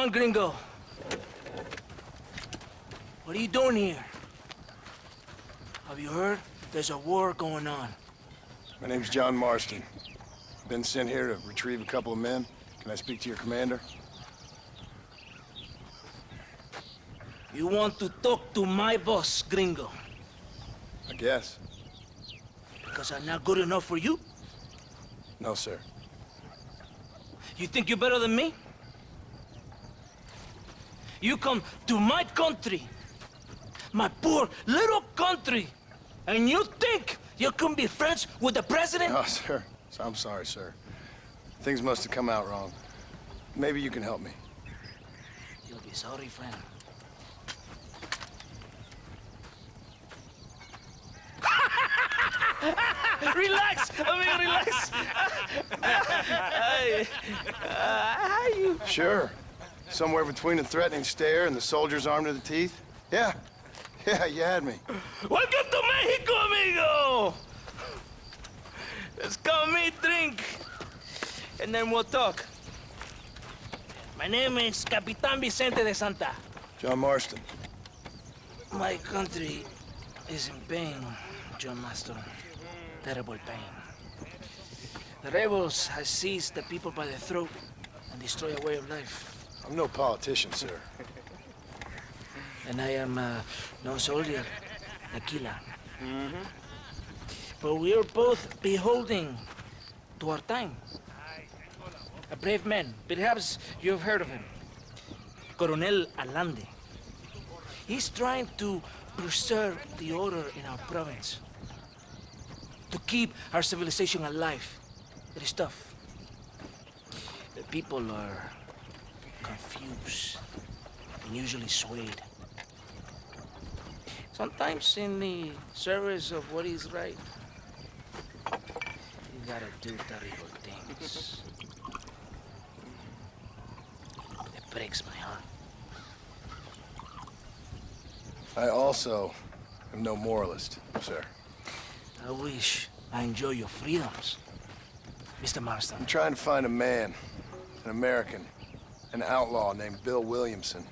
on, gringo. What are you doing here? Have you heard? There's a war going on. My name's John Marston. Been sent here to retrieve a couple of men. Can I speak to your commander? You want to talk to my boss, gringo? I guess. Because I'm not good enough for you? No, sir. You think you're better than me? You come to my country, my poor little country, and you think you can be friends with the president? Oh, sir. I'm sorry, sir. Things must have come out wrong. Maybe you can help me. You'll be sorry, friend. Relax! Relax! How you... Sure. Somewhere between a threatening stare and the soldier's armed to the teeth? Yeah. Yeah, you had me. Welcome to Mexico, amigo! Let's come meet, drink, and then we'll talk. My name is Capitan Vicente de Santa. John Marston. My country is in pain, John Marston. Terrible pain. The rebels have seized the people by the throat and destroy a way of life. I'm no politician, sir. And I am no soldier, a killer. But we are both beholding to our time. A brave man, perhaps you've heard of him. Coronel Allende. He's trying to preserve the order in our province. To keep our civilization alive. It is tough. The people are confused and usually swayed. Sometimes in the service of what is right, you gotta do terrible things. It breaks my heart. I also am no moralist, sir. I wish I enjoy your freedoms, Mr. Marston. I'm trying to find a man, an American, an outlaw named Bill Williamson.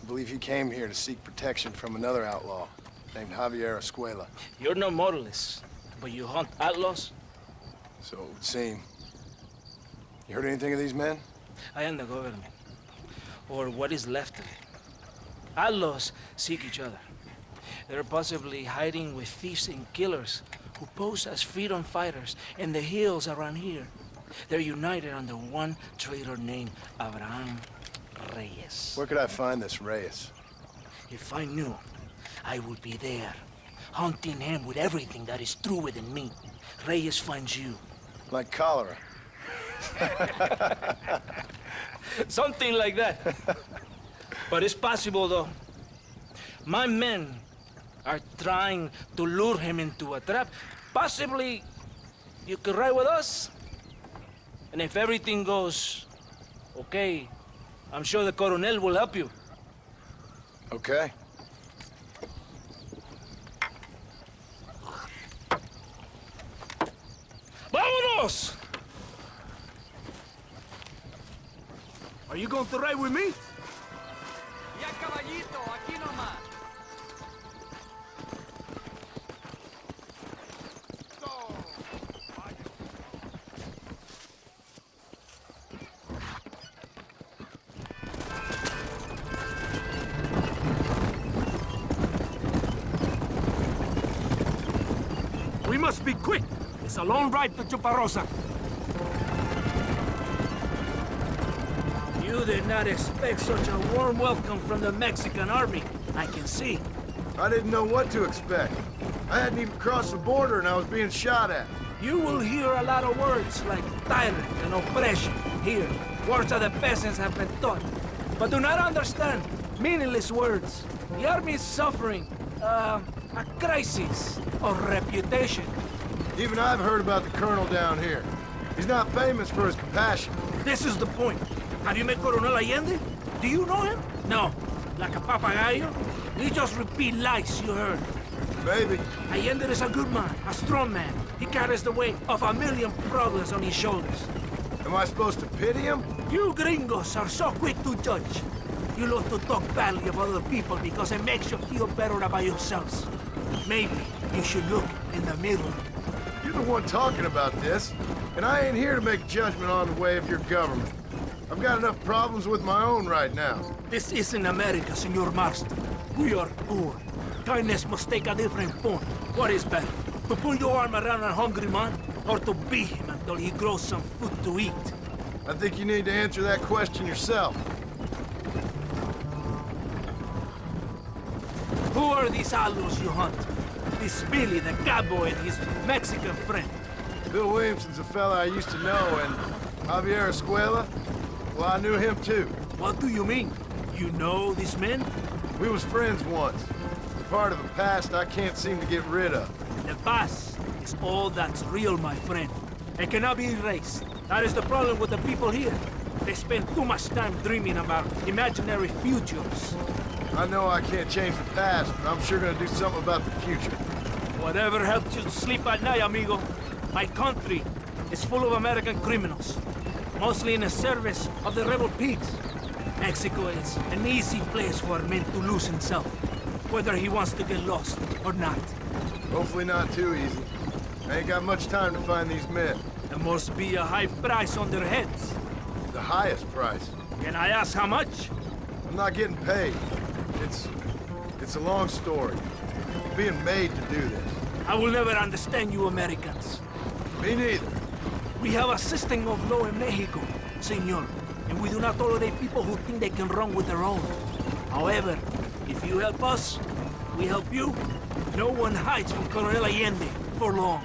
I believe he came here to seek protection from another outlaw named Javier Escuela. You're no moralist, but you hunt outlaws? So it would seem. You heard anything of these men? I am the government, or what is left of it. Outlaws seek each other. They're possibly hiding with thieves and killers who pose as freedom fighters in the hills around here. They're united under one traitor named Abraham Reyes. Where could I find this Reyes? If I knew, I would be there, hunting him with everything that is true within me. Reyes finds you. Like cholera. Something like that. But it's possible, though. My men are trying to lure him into a trap. Possibly, you could ride with us. And if everything goes okay, I'm sure the Coronel will help you. Okay. ¡Vámonos! Are you going to ride with me? Ya, caballito, aquí nomás. We must be quick. It's a long ride to Chuparosa. You did not expect such a warm welcome from the Mexican army, I can see. I didn't know what to expect. I hadn't even crossed the border and I was being shot at. You will hear a lot of words like tyrant and oppression here. Words that the peasants have been taught. But do not understand meaningless words. The army is suffering a crisis of reputation. Even I've heard about the colonel down here. He's not famous for his compassion. This is the point. Have you met Coronel Allende? Do you know him? No. Like a papagayo? He just repeat lies you heard. Maybe. Allende is a good man, a strong man. He carries the weight of 1,000,000 problems on his shoulders. Am I supposed to pity him? You gringos are so quick to judge. You love to talk badly of other people because it makes you feel better about yourselves. Maybe you should look in the mirror. You're the one talking about this, and I ain't here to make judgment on the way of your government. I've got enough problems with my own right now. This isn't America, Senor Marston. We are poor. Kindness must take a different form. What is better? To pull your arm around a hungry man, or to beat him until he grows some food to eat? I think you need to answer that question yourself. Who are these outlaws you hunt? This Billy, the cowboy, and his Mexican friend. Bill Williamson's a fella I used to know, and Javier Escuela, well, I knew him too. What do you mean? You know these men? We was friends once. Part of a past I can't seem to get rid of. The past is all that's real, my friend. It cannot be erased. That is the problem with the people here. They spend too much time dreaming about imaginary futures. I know I can't change the past, but I'm sure gonna do something about the future. Whatever helps you sleep at night, amigo. My country is full of American criminals, mostly in the service of the rebel pigs. Mexico is an easy place for a man to lose himself, whether he wants to get lost or not. Hopefully not too easy. I ain't got much time to find these men. There must be a high price on their heads. The highest price. Can I ask how much? I'm not getting paid. It's a long story. I'm being made to do this. I will never understand you Americans. Me neither. We have a system of law in Mexico, senor, and we do not tolerate people who think they can run with their own. However, if you help us, we help you. No one hides from Colonel Allende for long.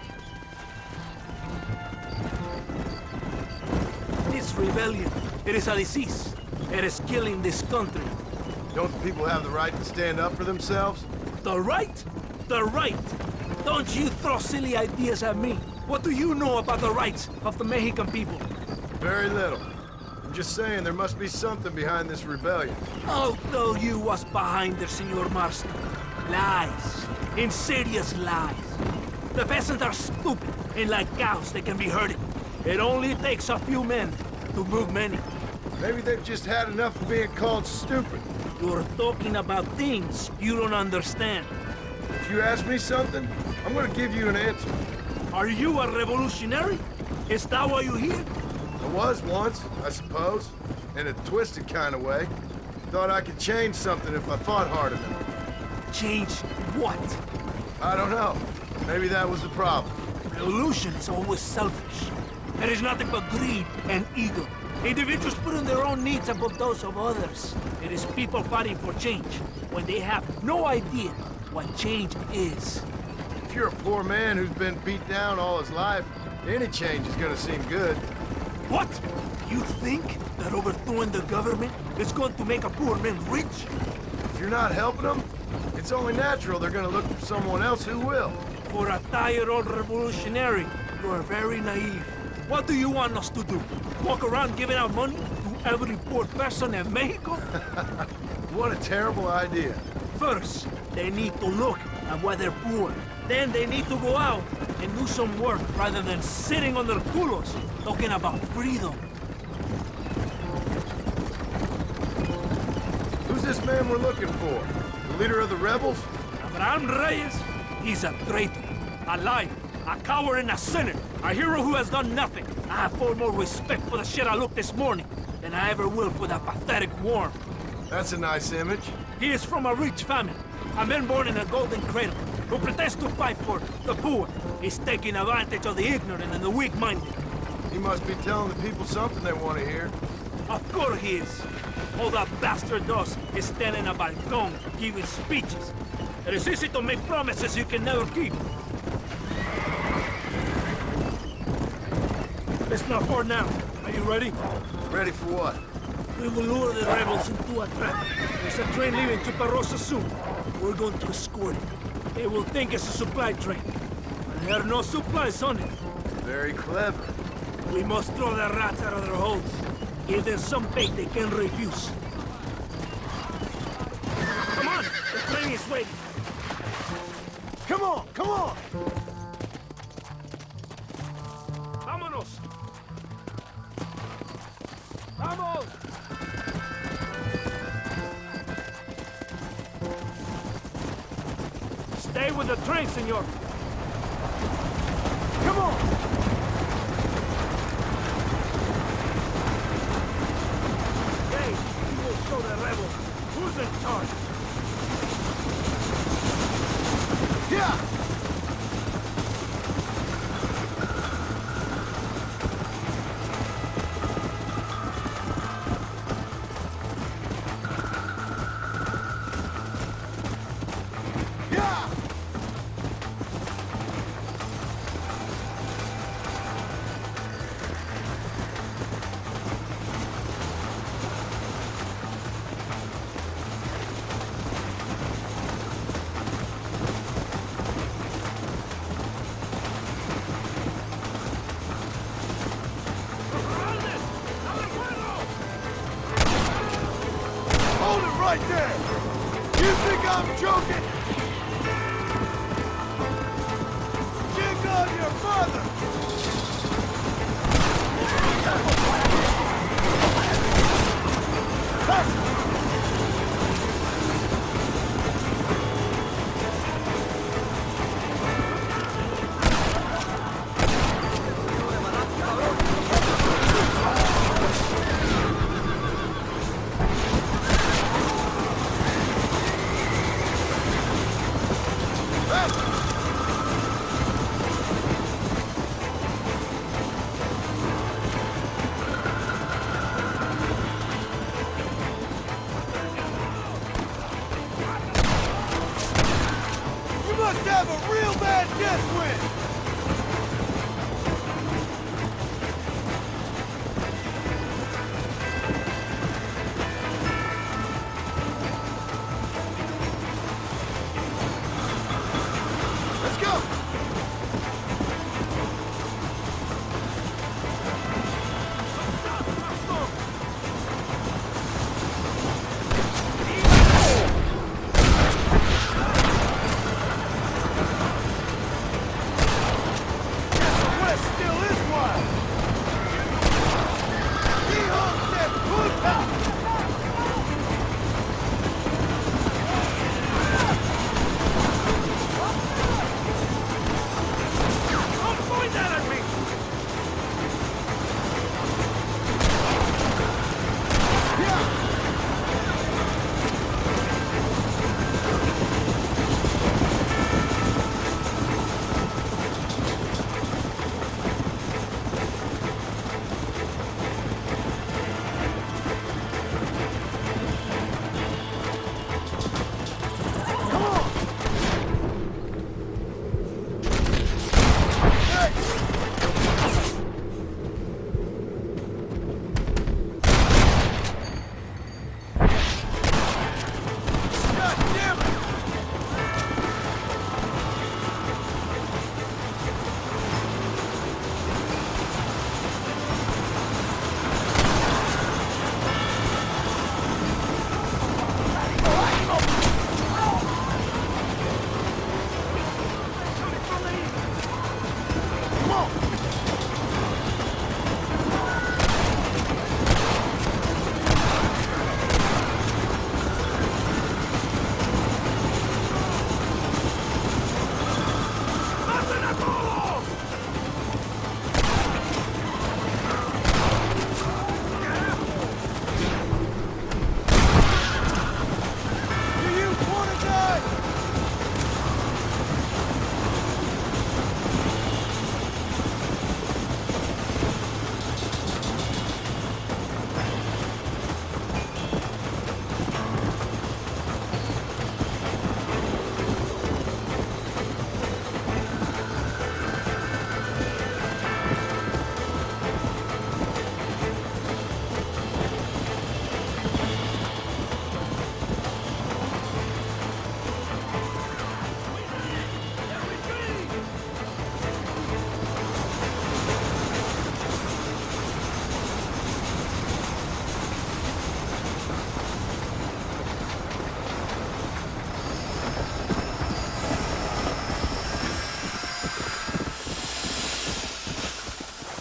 This rebellion, it is a disease. It is killing this country. Don't the people have the right to stand up for themselves? The right? The right! Don't you throw silly ideas at me. What do you know about the rights of the Mexican people? Very little. I'm just saying there must be something behind this rebellion. I'll tell you what's behind there, Senor Marston. Lies. Insidious lies. The peasants are stupid, and like cows, they can be herded. It only takes a few men to move many. Maybe they've just had enough of being called stupid. You're talking about things you don't understand. If you ask me something, I'm gonna give you an answer. Are you a revolutionary? Is that why you're here? I was once, I suppose. In a twisted kind of way. Thought I could change something if I thought hard enough. Change what? I don't know. Maybe that was the problem. Revolution is always selfish. It is nothing but greed and ego. Individuals putting their own needs above those of others. It is people fighting for change when they have no idea what change is. If you're a poor man who's been beat down all his life, any change is gonna seem good. What? You think that overthrowing the government is going to make a poor man rich? If you're not helping them, it's only natural they're gonna look for someone else who will. For a tired old revolutionary, you are very naive. What do you want us to do? Walk around giving out money to every poor person in Mexico? What a terrible idea. First, they need to look at why they're poor. Then they need to go out and do some work rather than sitting on their culos talking about freedom. Who's this man we're looking for? The leader of the rebels? Abraham Reyes, he's a traitor, a liar, a coward and a sinner, a hero who has done nothing. I have far more respect for the shit I looked this morning than I ever will for that pathetic worm. That's a nice image. He is from a rich family, a man born in a golden cradle, who pretends to fight for the poor. He's taking advantage of the ignorant and the weak-minded. He must be telling the people something they want to hear. Of course he is. All that bastard does is stand in a balcony giving speeches. It is easy to make promises you can never keep. It's not far now. Are you ready? Ready for what? We will lure the rebels into a trap. There's a train leaving Chuparosa soon. We're going to escort it. They will think it's a supply train. But there are no supplies on it. Very clever. We must throw the rats out of their holes. Give them some bait they can refuse. Come on! The train is waiting. Come on, come on! Vámonos! Stay with the train, senor. Come on! Hey, you will show the rebels who's in charge. Yeah! Yeah! Hold it right there! You think I'm joking? Jig on your father! You must have a real bad death wind! Let's go! Guess the West still is wild! Hijos de puta! Don't point that at me! Come on! Hey! God damn it! Come on! Do you want to die?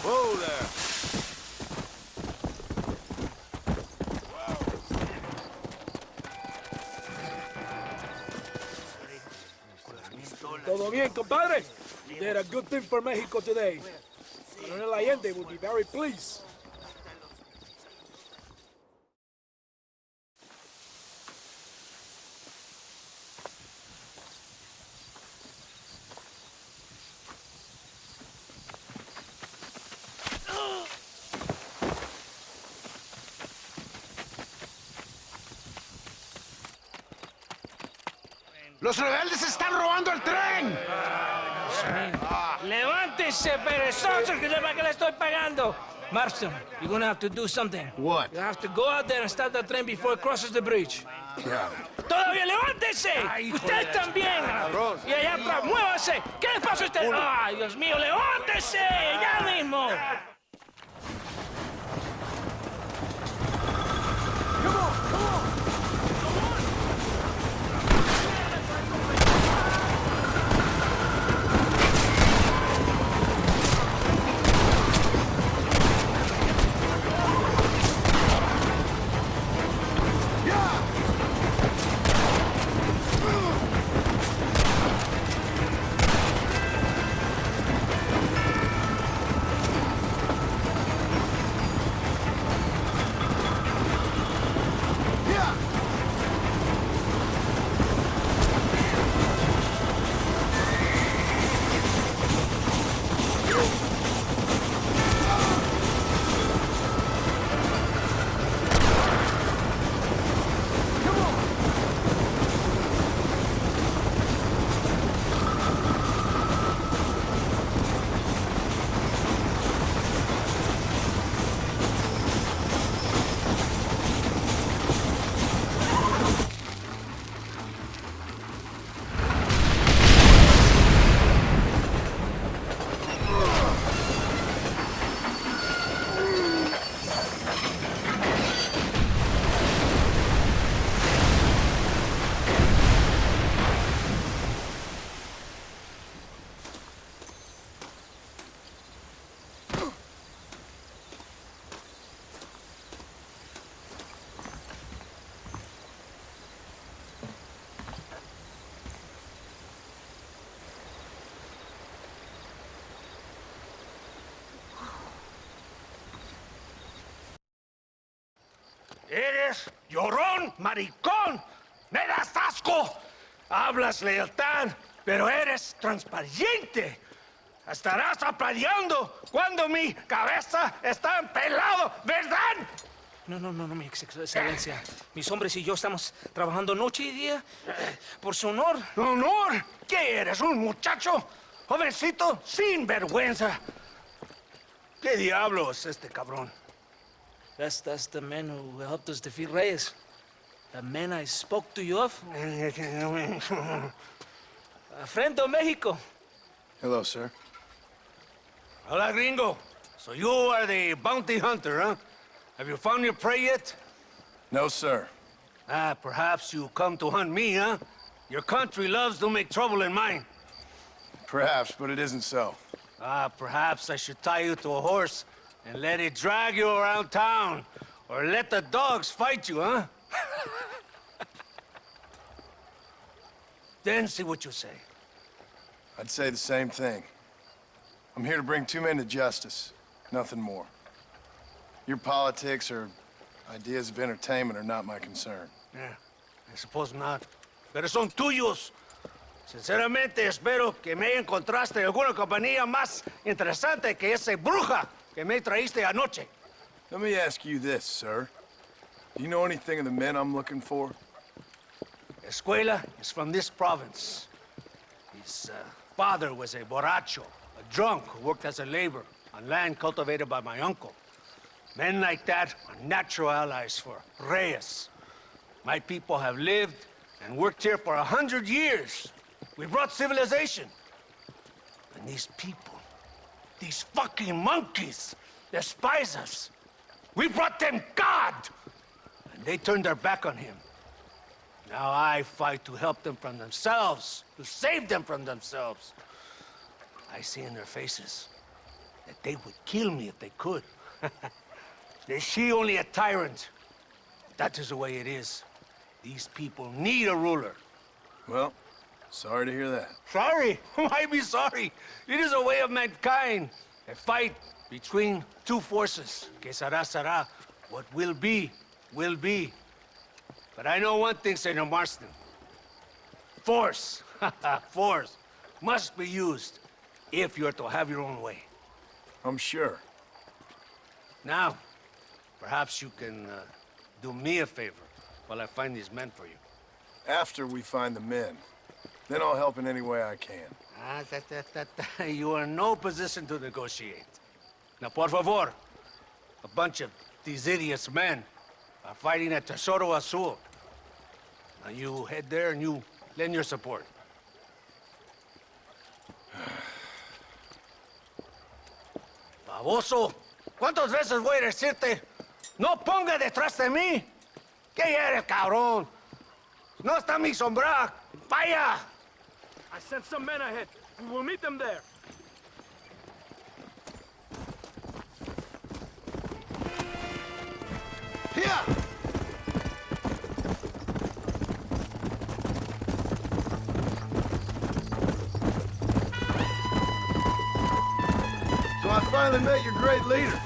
Whoa there! Todo bien, compadre? You did a good thing for Mexico today. Colonel Allende will be very pleased. ¡Los rebeldes están robando el tren! ¡Levántese, perezosos, que para qué le estoy pagando! Marston, you're gonna have to do something. What? You have to go out there and stop the train before it crosses the bridge. Yeah. ¡Todavía levántese! ¡Usted también! Y allá atrás, muévase. ¿Qué les pasa a usted? ¡Ay, Dios mío, levántese! ¡Ya mismo! ¡Eres llorón, maricón! ¡Me das asco! Hablas lealtad, pero eres transparente. Estarás aplaudiendo cuando mi cabeza está empelado, ¿verdad? No, mi excelencia. Mis hombres y yo estamos trabajando noche y día por su honor. ¿Honor? ¿Qué eres, un muchacho? Jovencito, sin vergüenza. ¿Qué diablos es este cabrón? That's the men who helped us defeat Reyes. The men I spoke to you of. Frente Mexico. Hello, sir. Hola, gringo. So you are the bounty hunter, huh? Have you found your prey yet? No, sir. Perhaps you come to hunt me, huh? Your country loves to make trouble in mine. Perhaps, but it isn't so. Perhaps I should tie you to a horse and let it drag you around town. Or let the dogs fight you, huh? Then see what you say. I'd say the same thing. I'm here to bring two men to justice, nothing more. Your politics or ideas of entertainment are not my concern. Yeah, I suppose not. Pero son tuyos. Sinceramente, espero que me encontraste alguna compañía más interesante que esa bruja que me traíste anoche. Let me ask you this, sir. Do you know anything of the men I'm looking for? Escuela is from this province. His father was a borracho, a drunk who worked as a laborer on land cultivated by my uncle. Men like that are natural allies for Reyes. My people have lived and worked here for 100 years. We brought civilization. And these people, these fucking monkeys, despise us. We brought them God! And they turned their back on him. Now I fight to help them from themselves, to save them from themselves. I see in their faces that they would kill me if they could. They see only a tyrant. That is the way it is. These people need a ruler. Well, Sorry to hear that. Sorry? Why be sorry? It is a way of mankind. A fight between two forces. Que será, será. What will be, will be. But I know one thing, Senor Marston. Force, force, must be used if you're to have your own way. I'm sure. Now, perhaps you can do me a favor while I find these men for you. After we find the men, then I'll help in any way I can. You are in no position to negotiate. Now, por favor, a bunch of these idiots men are fighting at Tesoro Azul. Now you head there and you lend your support. Baboso, ¿cuántas veces voy a decirte? No ponga detrás de mí. ¿Qué eres, cabrón? No está mi sombra. Vaya. I sent some men ahead. We will meet them there. Here! So I finally met your great leader.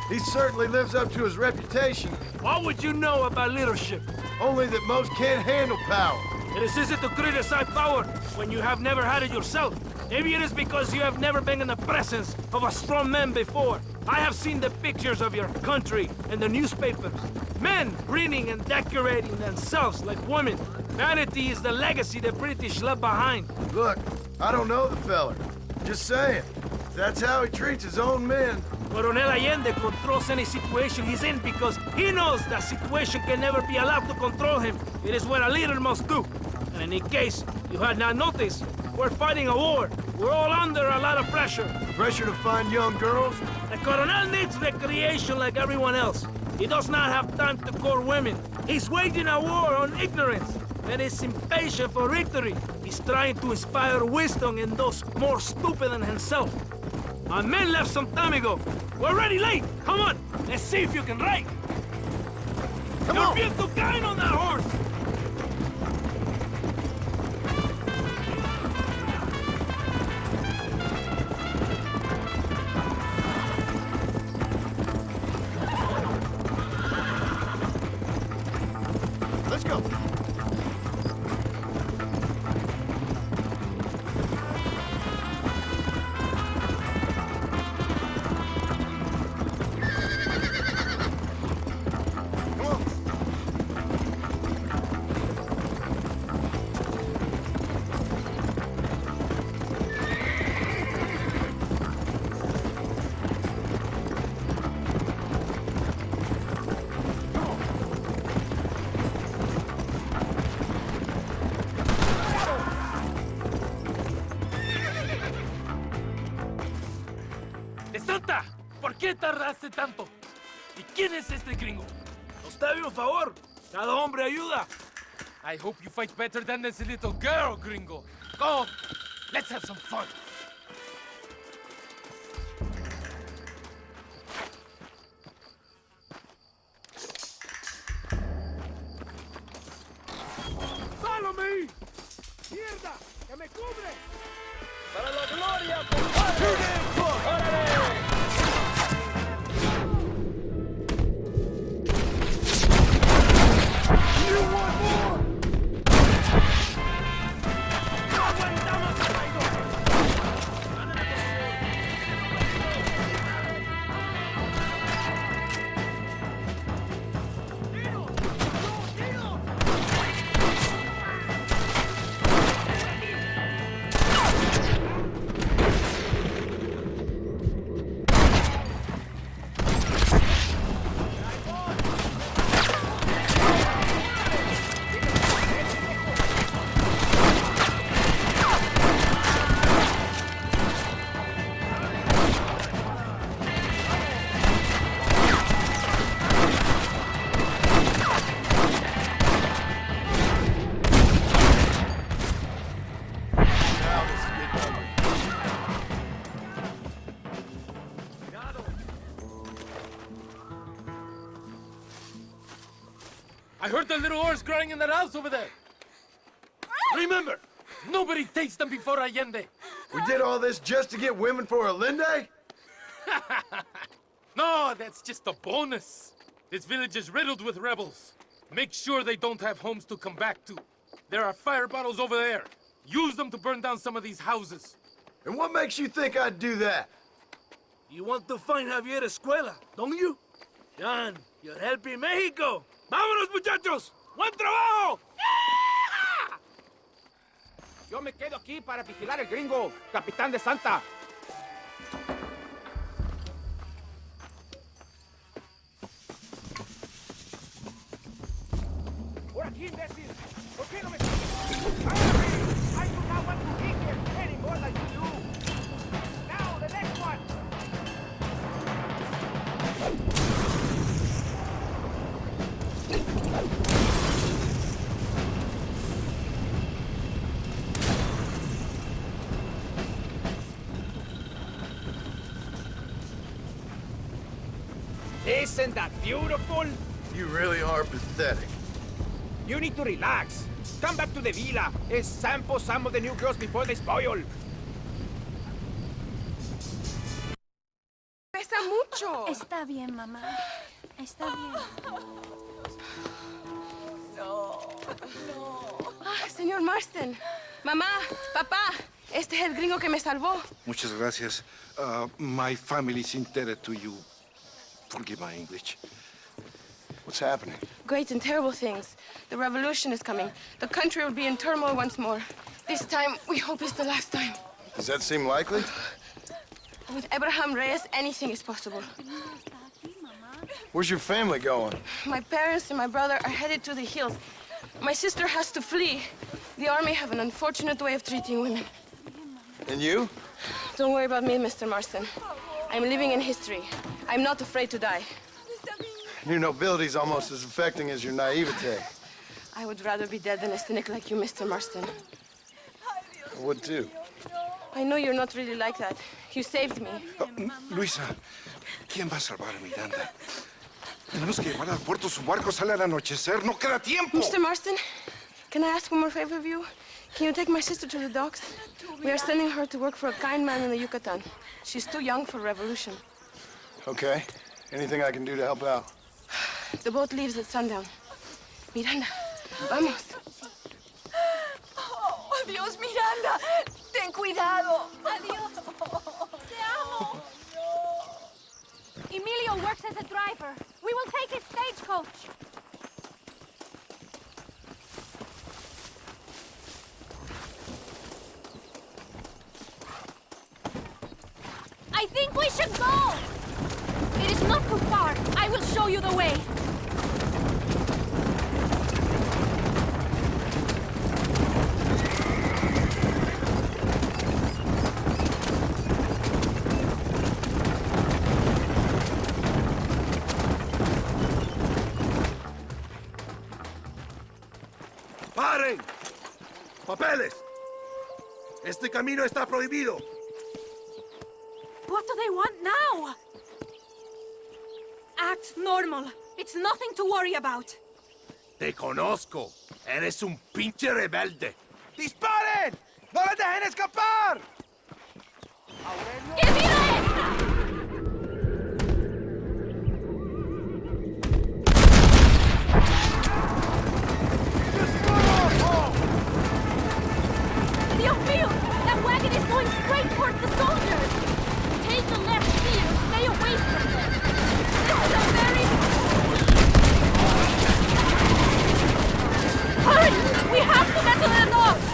He certainly lives up to his reputation, What would you know about leadership? only that most can't handle power. It is easy to criticize power when you have never had it yourself. Maybe it is because you have never been in the presence of a strong man before. I have seen the pictures of your country in the newspapers. Men reading and decorating themselves like women. Vanity is the legacy the British left behind. Look, I don't know the feller. Just saying. If that's how he treats his own men, Coronel Allende controls any situation he's in because he knows that situation can never be allowed to control him. It is what a leader must do. And in case you had not noticed, we're fighting a war. We're all under a lot of pressure. pressure to find young girls, The Coronel needs recreation like everyone else. He does not have time to court women. He's waging a war on ignorance and is impatient for victory. He's trying to inspire wisdom in those more stupid than himself. Our men left some time ago. We're already late. Come on, let's see if you can ride. Come You're on. bien too kind on that horse. let's go. Come on. ¡De Santa! ¿Por qué tardaste tanto? ¿Y quién es este gringo? Nos debe un favor. Cada hombre ayuda. I hope you fight better than this little girl, gringo. Go, let's have some fun. ¡Follow me! ¡Mierda! ¡Que me cubre! ¡Para la gloria, compadre! ¡Órale! ¡No aguantamos, traidor! ¡Tiro! ¡Tiro! Now this is getting ugly. I heard the little horse growling in that house over there. Remember, Nobody takes them before Allende. We did all this just to get women for Allende? No, that's just a bonus. This village is riddled with rebels. Make sure they don't have homes to come back to. There are fire bottles over there. Use them to burn down some of these houses. And what makes you think I'd do that? You want to find Javier Escuela, don't you? John, you're helping Mexico. ¡Vámonos, muchachos! ¡Buen trabajo! Yo me quedo aquí para vigilar el gringo, capitán de Santa. Por aquí, imbécil. ¿Por qué no me I do not want to be here anymore like you do. Now, the next one. Isn't that beautiful? You really are pathetic. You need to relax. Come back to the villa and sample some of the new girls before they spoil. Pesa mucho. Está bien, mamá. Está bien. Señor Marston. Mamá, papá, este es el gringo que me salvó. Muchas gracias. My family is indebted to you. Forgive my English. What's happening? Great and terrible things. The revolution is coming. The country will be in turmoil once more. This time, we hope it's the last time. Does that seem likely? With Abraham Reyes, anything is possible. Where's your family going? My parents and my brother are headed to the hills. My sister has to flee. The army have an unfortunate way of treating women. And you? Don't worry about me, Mr. Marston. I'm living in history. I'm not afraid to die. Your nobility's almost as affecting as your naivete. I would rather be dead than a cynic like you, Mr. Marston. I would too. I know you're not really like that. You saved me. Luisa, ¿quién va a salvar a Miranda? Tenemos que llevar al puerto. Su barco sale al anochecer. No queda tiempo. Mr. Marston, can I ask one more favor of you? Can you take my sister to the docks? We are sending her to work for a kind man in the Yucatan. She's too young for revolution. Okay. Anything I can do to help out? The boat leaves at sundown. Miranda, vamos. Oh, Dios, Miranda. Ten cuidado. Adiós. Te amo. Emilio works as a driver. We will take his stagecoach. I think we should go. It is not too far. I will show you the way. ¡Paren! ¡Papeles! Este camino está prohibido. What do they want now? Act normal. It's nothing to worry about. Te conozco. Eres un pinche rebelde. ¡Disparen! ¡No les dejen escapar! ¡Que viva esta! Dios mío! That wagon is going straight towards the soldiers! Take the left here and stay away from them! This is a very... Hurry! We have to get to the docks!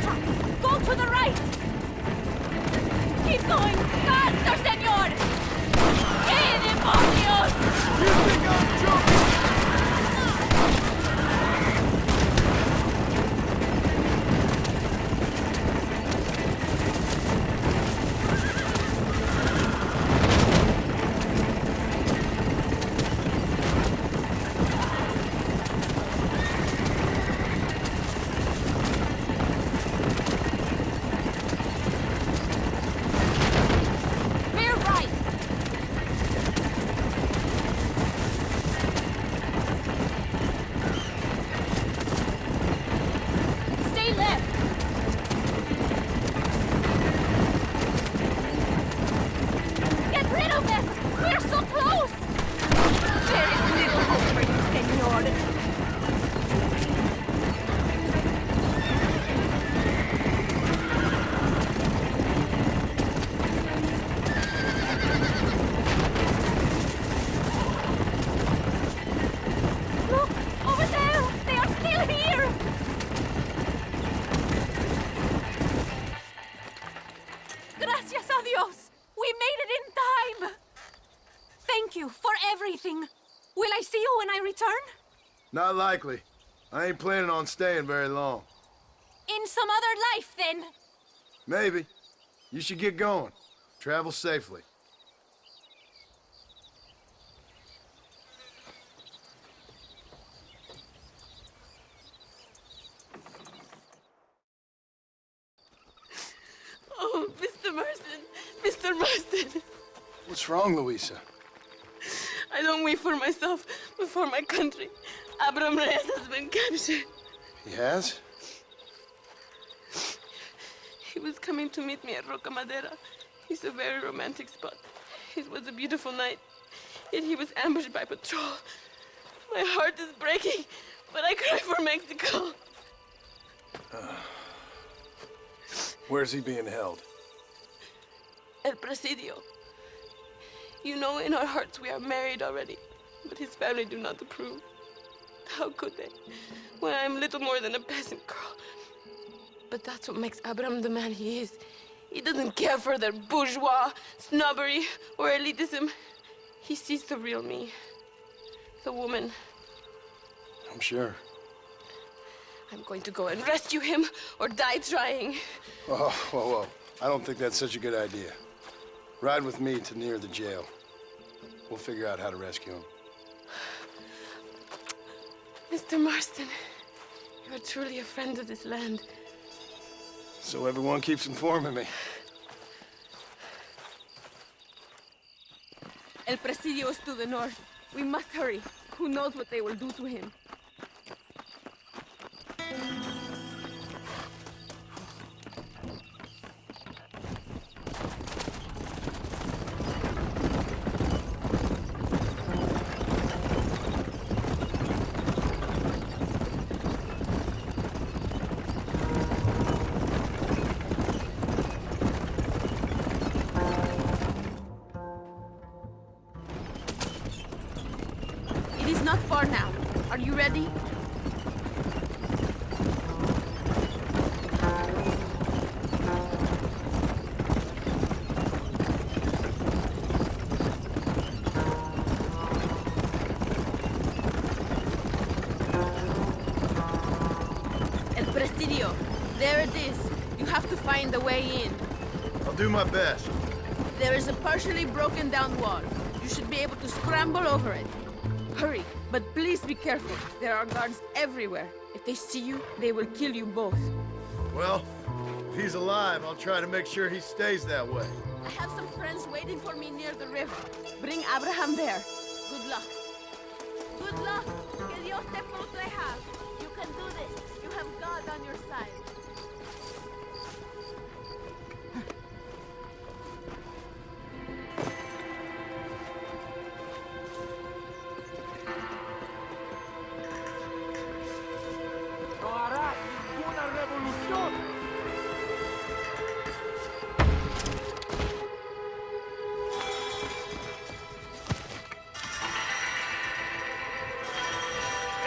tracks. Go to the right. Keep going. Faster, senor. ¡Qué demonios! You think I'm joking? Veer right. Stay left. Get rid of them! We're so close! There is little hope for you, senor. Look! Over there! They are still here! Gracias a Dios! We made it in time! Thank you for everything. Will I see you when I return? Not likely. I ain't planning on staying very long. In some other life, then. Maybe. You should get going. Travel safely. Oh, Mr. Marston. Mr. Marston. What's wrong, Louisa? I don't wait for myself, but for my country. Abraham Reyes has been captured. He has? He was coming to meet me at Roca Madera. It's a very romantic spot. It was a beautiful night, yet he was ambushed by patrol. My heart is breaking, but I cry for Mexico. Where's he being held? El Presidio. You know, in our hearts we are married already, but his family do not approve. How could they, when I am little more than a peasant girl? But that's what makes Abraham the man he is. He doesn't care for their bourgeois, snobbery, or elitism. He sees the real me, the woman. I'm sure. I'm going to go and rescue him or die trying. Oh, whoa. I don't think that's such a good idea. Ride with me to near the jail. We'll figure out how to rescue him. Mr. Marston, you are truly a friend of this land. So everyone keeps informing me. El Presidio is to the north. We must hurry. Who knows what they will do to him? It is not far now. Are you ready? El Presidio. There it is. You have to find the way in. I'll do my best. There is a partially broken down wall. You should be able to scramble over it. Hurry, but please be careful. There are guards everywhere. If they see you, they will kill you both. Well, if he's alive, I'll try to make sure he stays that way. I have some friends waiting for me near the river. Bring Abraham there. Good luck. Good luck. Que Dios te proteja. You can do this. You have God on your side. No hará ninguna revolución.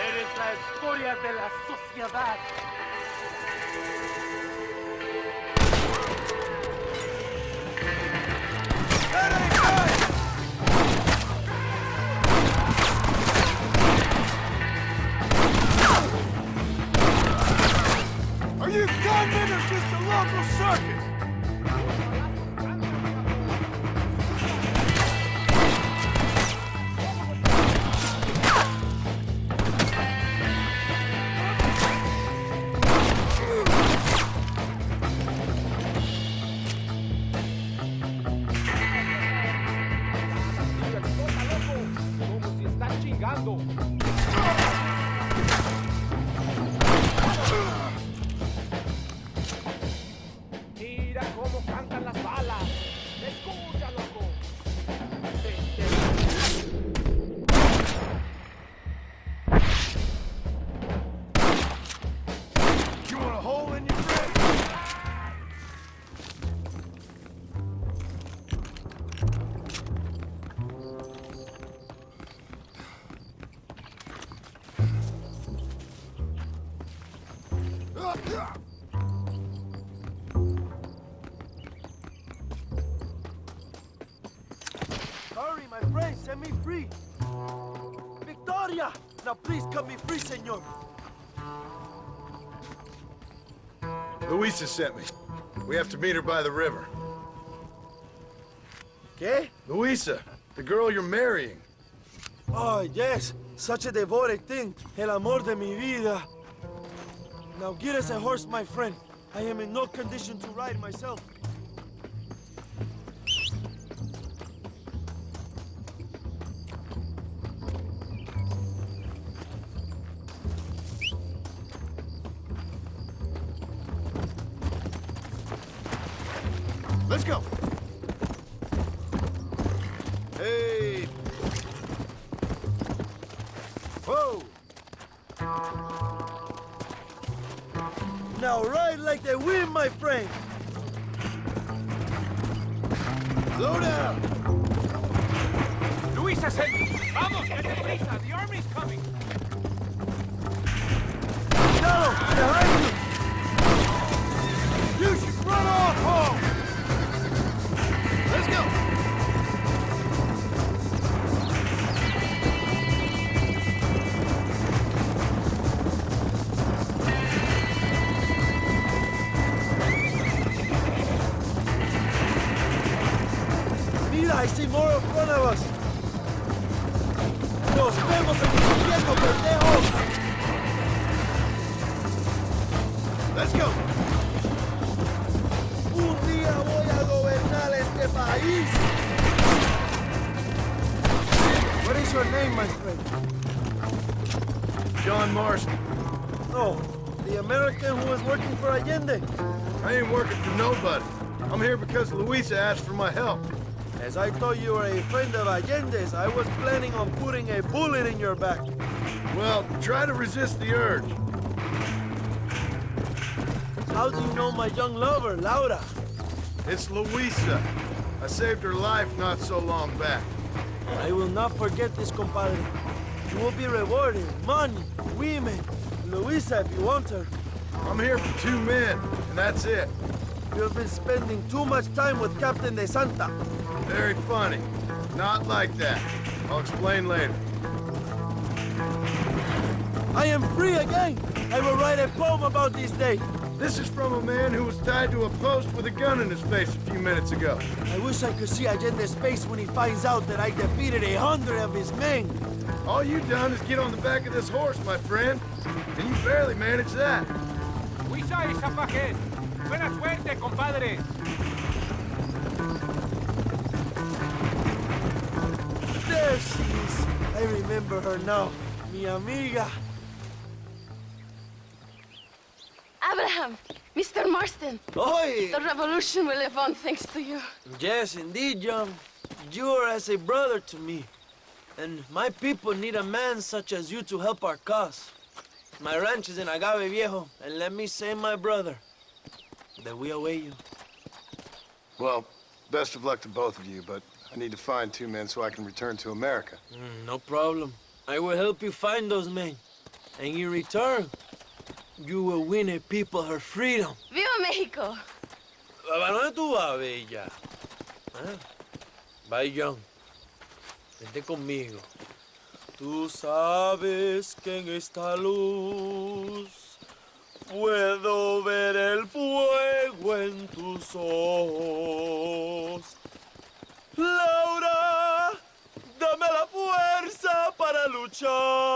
Eres la escoria de la sociedad. It's just a local circus. Como si está chingando. Mira cómo cantan las balas. Escucha, loco. You want a hole in your grave? Hurry, my friend, set me free. Victoria! Now please cut me free, senor. Luisa sent me. We have to meet her by the river. ¿Qué? Luisa, the girl you're marrying. Oh, yes. Such a devoted thing. El amor de mi vida. Now get us a horse, my friend. I am in no condition to ride myself. Let's go. Hey. Whoa! Now ride like the wind, my friend. Slow down. Luisa sent me. Vamos, date prisa. The army's coming. No! Behind you! You should run off home! Let's go. Mira, I see more in front of us. Nos vemos en el infierno, pendejos. Let's go. Un día voy a gobernar este país. What is your name, my friend? John Marston. Oh, the American who is working for Allende. I ain't working for nobody. I'm here because Luisa asked for my help. As I thought you were a friend of Allende's, I was planning on putting a bullet in your back. Well, try to resist the urge. How do you know my young lover, Laura? It's Luisa. I saved her life not so long back. I will not forget this, compadre. You will be rewarded. Money, women, Luisa if you want her. I'm here for 2 men, and that's it. You have been spending too much time with Captain De Santa. Very funny. Not like that. I'll explain later. I am free again. I will write a poem about this day. This is from a man who was tied to a post with a gun in his face a few minutes ago. I wish I could see Allende's face when he finds out that I defeated 100 of his men. All you done is get on the back of this horse, my friend. And you barely managed that. Luisa y Zapajet. Buena suerte, compadre. There she is. I remember her now. Mi amiga. Abraham, Mr. Marston, Oi! the revolution will live on thanks to you. Yes, indeed, John. You are as a brother to me. And my people need a man such as you to help our cause. My ranch is in Agave Viejo, and let me say, my brother, that we await you. Well, best of luck to both of you, but I need to find 2 men so I can return to America. No problem. I will help you find those men. And in return, you will win a people her freedom. Viva Mexico! ¿A dónde tú vas, bella? ¿Ah? Bye, John. Vente conmigo. Tú sabes que en esta luz Puedo ver el fuego en tus ojos. Laura, dame la fuerza para luchar.